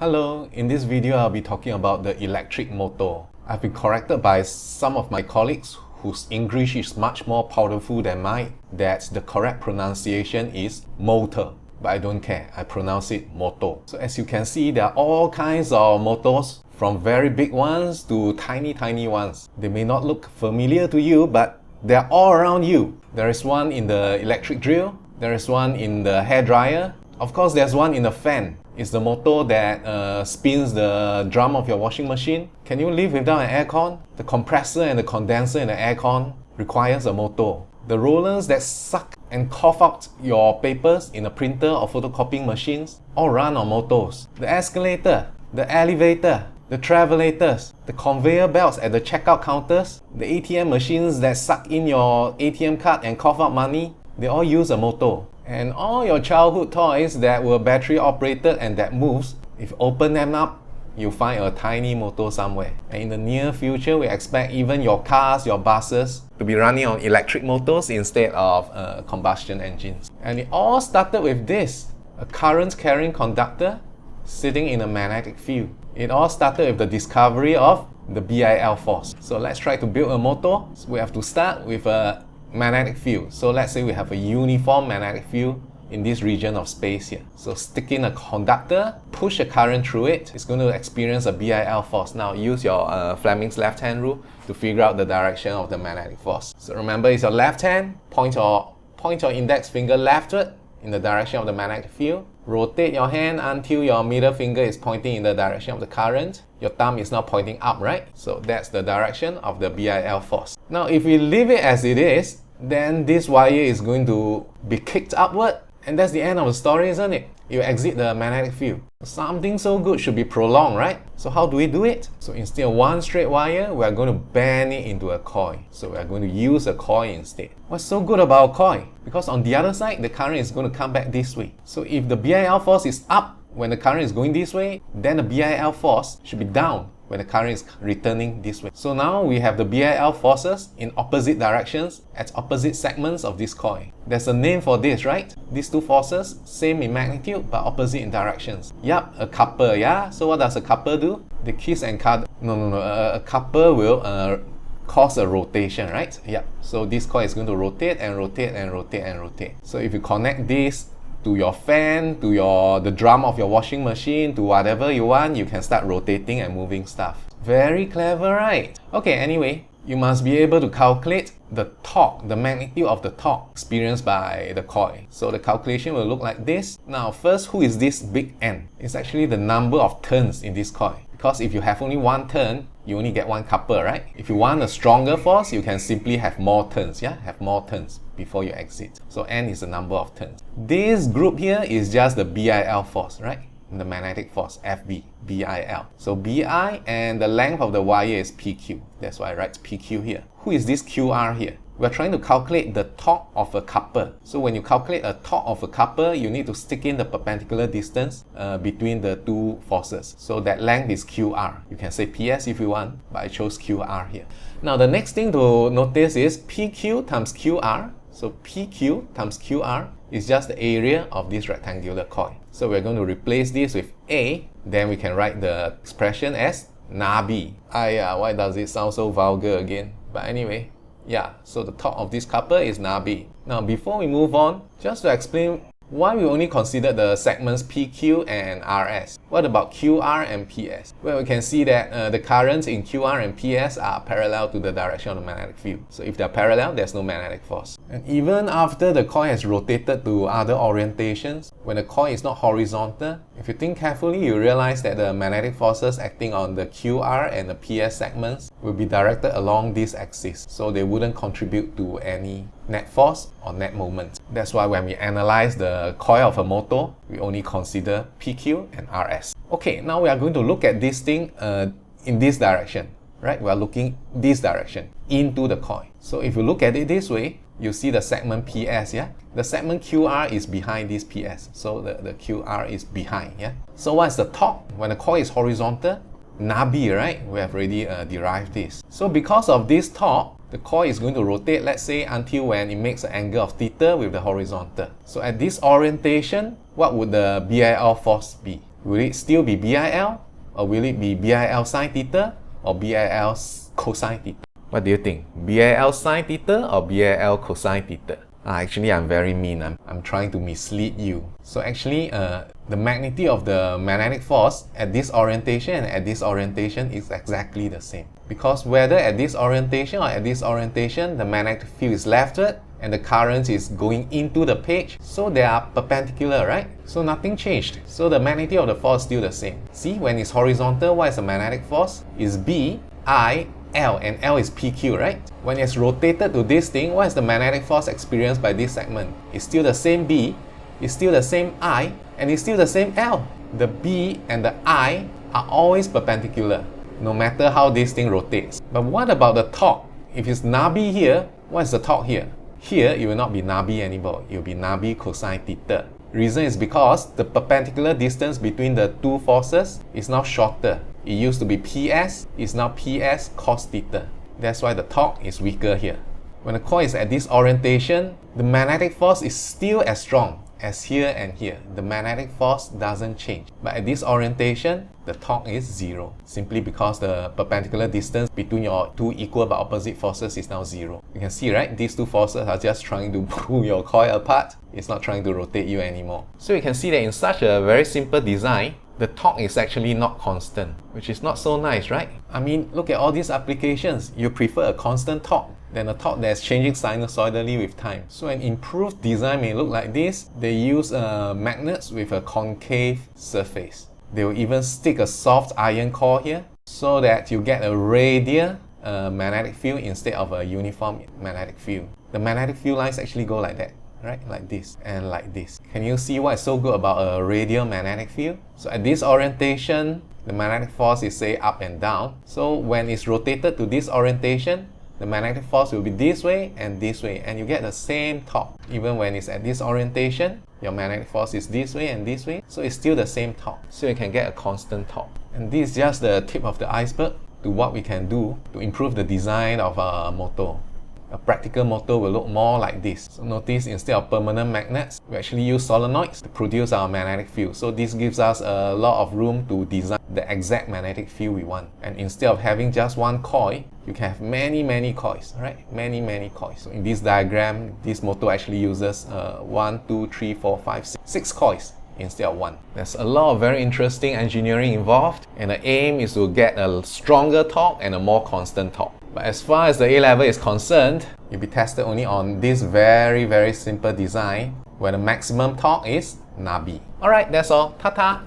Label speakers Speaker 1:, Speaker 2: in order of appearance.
Speaker 1: Hello, in this video I'll be talking about the electric motor. I've been corrected by some of my colleagues whose English is much more powerful than mine that the correct pronunciation is motor. But I don't care, I pronounce it motor. So as you can see, there are all kinds of motors, from very big ones to tiny ones. They may not look familiar to you, but they're all around you. There is one in the electric drill, there is one in the hairdryer, of course there's one in the fan. It's the motor that spins the drum of your washing machine. Can you live without an aircon? The compressor and the condenser in the aircon requires a motor. The rollers that suck and cough out your papers in a printer or photocopying machines all run on motors. The escalator, the elevator, the travelators, the conveyor belts at the checkout counters, the ATM machines that suck in your ATM card and cough out money, they all use a motor. And all your childhood toys that were battery operated and that moves, if you open them up, you'll find a tiny motor somewhere. And in the near future, we expect even your cars, your buses to be running on electric motors instead of combustion engines. And it all started with this, a current carrying conductor sitting in a magnetic field. It all started with the discovery of the BIL force. So let's try to build a motor. So we have to start with a magnetic field. So let's say we have a uniform magnetic field in this region of space here. So stick in a conductor, push a current through it, it's going to experience a BIL force. Now use your Fleming's left hand rule to figure out the direction of the magnetic force. So remember, it's your left hand, point your index finger leftward in the direction of the magnetic field. Rotate your hand until your middle finger is pointing in the direction of the current. Your thumb is now pointing up, right? So that's the direction of the BIL force. Now if we leave it as it is, then this wire is going to be kicked upward, and that's the end of the story, isn't it? You exit the magnetic field. Something so good should be prolonged, right? So how do we do it? So instead of one straight wire, we are going to bend it into a coil. So we are going to use a coil instead. What's so good about a coil? Because on the other side, the current is going to come back this way. So if the BIL force is up when the current is going this way, then the BIL force should be down when the current is returning this way. So now we have the BIL forces in opposite directions at opposite segments of this coil. There's a name for this, right? These two forces, same in magnitude but opposite in directions. Yup, a couple, yeah? So what does a couple do? The kiss and cut. A couple will cause a rotation, right? Yep. So this coil is going to rotate and rotate and rotate and rotate. So if you connect this to your fan, to the drum of your washing machine, to whatever you want, you can start rotating and moving stuff. Very clever, right? Okay, anyway, you must be able to calculate the torque, the magnitude of the torque experienced by the coil. So the calculation will look like this. Now first, who is this big N? It's actually the number of turns in this coil. Because if you have only one turn, you only get one couple, right? If you want a stronger force, you can simply have more turns, yeah? Have more turns before you exit. So N is the number of turns. This group here is just the BIL force, right? The magnetic force, FB, BIL. So BI and the length of the wire is PQ. That's why I write PQ here. Who is this QR here? We're trying to calculate the torque of a couple. So when you calculate a torque of a couple, you need to stick in the perpendicular distance between the two forces. So that length is QR. You can say PS if you want, but I chose QR here. Now the next thing to notice is PQ times QR. So PQ times QR is just the area of this rectangular coil. So we're going to replace this with A, then we can write the expression as NABI. Why does it sound so vulgar again? But anyway, yeah, so the torque of this couple is NABI. Now before we move on, just to explain why we only consider the segments PQ and RS. What about QR and PS? Well, we can see that the currents in QR and PS are parallel to the direction of the magnetic field. So if they're parallel, there's no magnetic force. And even after the coil has rotated to other orientations, when the coil is not horizontal, if you think carefully, you realize that the magnetic forces acting on the QR and the PS segments will be directed along this axis. So they wouldn't contribute to any net force or net moment. That's why when we analyze the coil of a motor, we only consider PQ and RS. Okay, now we are going to look at this thing in this direction, right? We are looking this direction into the coil. So if you look at it this way, you see the segment PS, yeah? The segment QR is behind this PS. So the QR is behind, yeah? So what's the torque? When the coil is horizontal, NABI, right? We have already derived this. So because of this torque, the coil is going to rotate, let's say, until when it makes an angle of theta with the horizontal. So at this orientation, what would the BIL force be? Will it still be BIL? Or will it be BIL sine theta or BIL cosine theta? What do you think? BIL sine theta or BIL cosine theta? Actually, I'm very mean. I'm trying to mislead you. So actually, the magnitude of the magnetic force at this orientation and at this orientation is exactly the same. Because whether at this orientation or at this orientation, the magnetic field is leftward and the current is going into the page, so they are perpendicular, right? So nothing changed. So the magnitude of the force is still the same. See, when it's horizontal, what is the magnetic force? It's B, I, L, and L is PQ, right? When it's rotated to this thing, what is the magnetic force experienced by this segment? It's still the same B, it's still the same I, and it's still the same L. The B and the I are always perpendicular, no matter how this thing rotates. But what about the torque? If it's Nabi here, what is the torque here? Here, it will not be Nabi anymore. It will be Nabi cosine theta. Reason is because the perpendicular distance between the two forces is now shorter. It used to be PS, it's now PS cos theta. That's why the torque is weaker here. When the coil is at this orientation, the magnetic force is still as strong as here and here. The magnetic force doesn't change. But at this orientation, the torque is zero, simply because the perpendicular distance between your two equal but opposite forces is now zero. You can see, right? These two forces are just trying to pull your coil apart. It's not trying to rotate you anymore. So you can see that in such a very simple design, the torque is actually not constant, which is not so nice, right? I mean, look at all these applications. You prefer a constant torque than a torque that's changing sinusoidally with time. So an improved design may look like this. They use magnets with a concave surface. They will even stick a soft iron core here so that you get a radial magnetic field instead of a uniform magnetic field. The magnetic field lines actually go like that, right? Like this and like this. Can you see what is so good about a radial magnetic field? So at this orientation, the magnetic force is, say, up and down. So when it's rotated to this orientation, the magnetic force will be this way, and you get the same torque. Even when it's at this orientation, your magnetic force is this way and this way, so it's still the same torque. So you can get a constant torque. And this is just the tip of the iceberg to what we can do to improve the design of a motor. A practical motor will look more like this. So notice, instead of permanent magnets, we actually use solenoids to produce our magnetic field. So this gives us a lot of room to design the exact magnetic field we want. And instead of having just one coil, you can have many coils, right? Many coils. So in this diagram, this motor actually uses 1, 2, 3, 4, 5, 6 coils instead of one. There's a lot of very interesting engineering involved, and the aim is to get a stronger torque and a more constant torque. But as far as the A-level is concerned, you'll be tested only on this very simple design where the maximum torque is Nabi. Alright, that's all. Ta-ta!